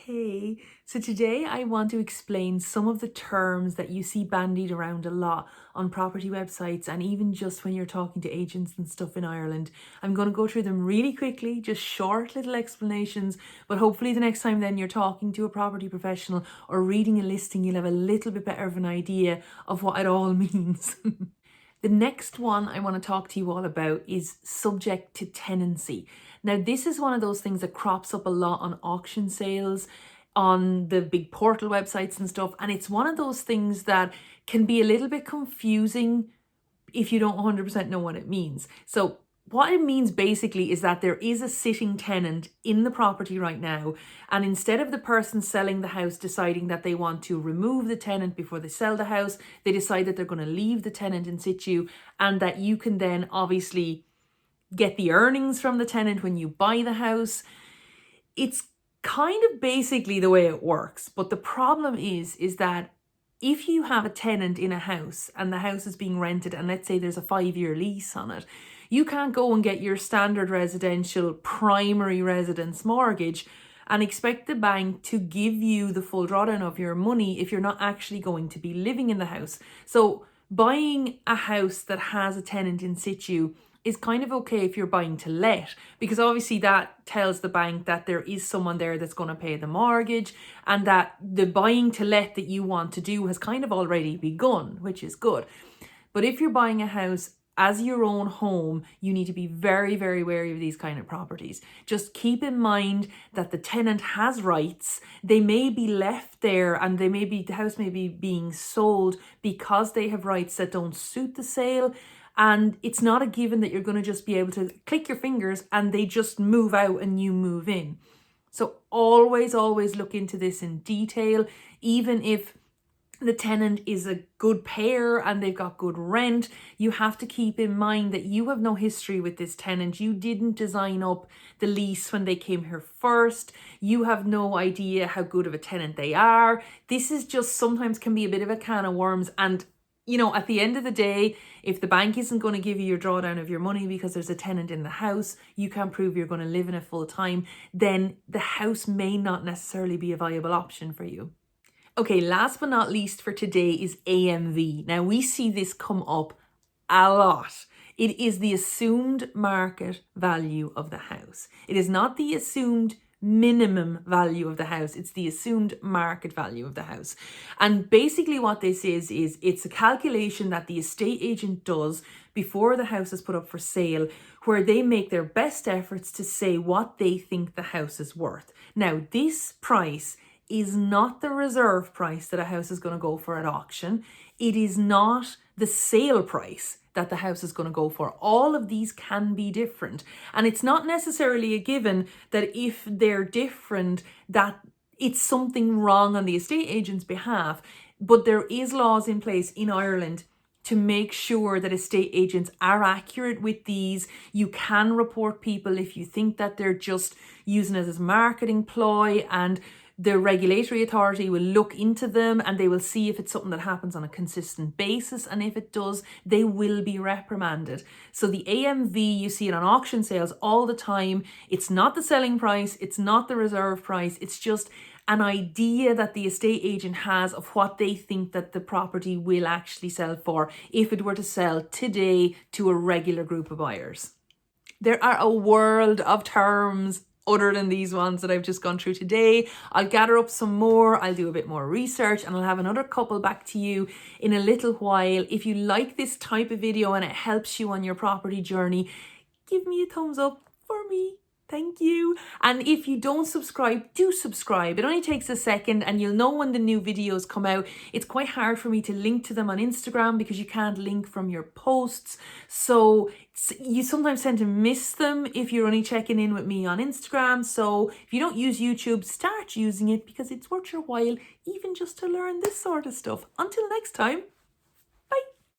Hey, so today I want to explain some of the terms that you see bandied around a lot on property websites and even just when you're talking to agents and stuff in Ireland. I'm going to go through them really quickly, just short little explanations, but hopefully the next time then you're talking to a property professional or reading a listing, you'll have a little bit better of an idea of what it all means. The next one I want to talk to you all about is subject to tenancy. Now, this is one of those things that crops up a lot on auction sales, on the big portal websites and stuff. And it's one of those things that can be a little bit confusing if you don't 100% know what it means. So what it means basically is that there is a sitting tenant in the property right now, and instead of the person selling the house deciding that they want to remove the tenant before they sell the house, they decide that they're going to leave the tenant in situ, and that you can then obviously get the earnings from the tenant when you buy the house. It's kind of basically the way it works, but the problem is that if you have a tenant in a house and the house is being rented, and let's say there's a 5-year lease on it, you can't go and get your standard residential primary residence mortgage and expect the bank to give you the full drawdown of your money if you're not actually going to be living in the house. So buying a house that has a tenant in situ is kind of okay if you're buying to let, because obviously that tells the bank that there is someone there that's going to pay the mortgage, and that the buying to let that you want to do has kind of already begun, which is good. But if you're buying a house as your own home, you need to be very, very wary of these kind of properties. Just keep in mind that the tenant has rights. They may be left there and the house may be being sold because they have rights that don't suit the sale. And it's not a given that you're going to just be able to click your fingers and they just move out and you move in. So always look into this in detail. Even if the tenant is a good payer and they've got good rent, you have to keep in mind that you have no history with this tenant. You didn't design up the lease when they came here first. You have no idea how good of a tenant they are. This is just sometimes can be a bit of a can of worms. And at the end of the day, if the bank isn't going to give you your drawdown of your money because there's a tenant in the house, you can't prove you're going to live in it full time, then the house may not necessarily be a viable option for you. Okay, last but not least for today is AMV. Now, we see this come up a lot. It is the assumed market value of the house. It is not the assumed minimum value of the house. It's the assumed market value of the house. And basically what this is it's a calculation that the estate agent does before the house is put up for sale, where they make their best efforts to say what they think the house is worth. Now, this price is not the reserve price that a house is going to go for at auction. It is not the sale price that the house is going to go for. All of these can be different. And it's not necessarily a given that if they're different, that it's something wrong on the estate agent's behalf. But there is laws in place in Ireland to make sure that estate agents are accurate with these. You can report people if you think that they're just using it as a marketing ploy, and the regulatory authority will look into them and they will see if it's something that happens on a consistent basis. And if it does, they will be reprimanded. So the AMV, you see it on auction sales all the time. It's not the selling price. It's not the reserve price. It's just an idea that the estate agent has of what they think that the property will actually sell for if it were to sell today to a regular group of buyers. There are a world of terms other than these ones that I've just gone through today. I'll gather up some more, I'll do a bit more research, and I'll have another couple back to you in a little while. If you like this type of video and it helps you on your property journey, give me a thumbs up for me. Thank you. And if you don't subscribe, do subscribe. It only takes a second and you'll know when the new videos come out. It's quite hard for me to link to them on Instagram because you can't link from your posts. So you sometimes tend to miss them if you're only checking in with me on Instagram. So if you don't use YouTube, start using it because it's worth your while, even just to learn this sort of stuff. Until next time.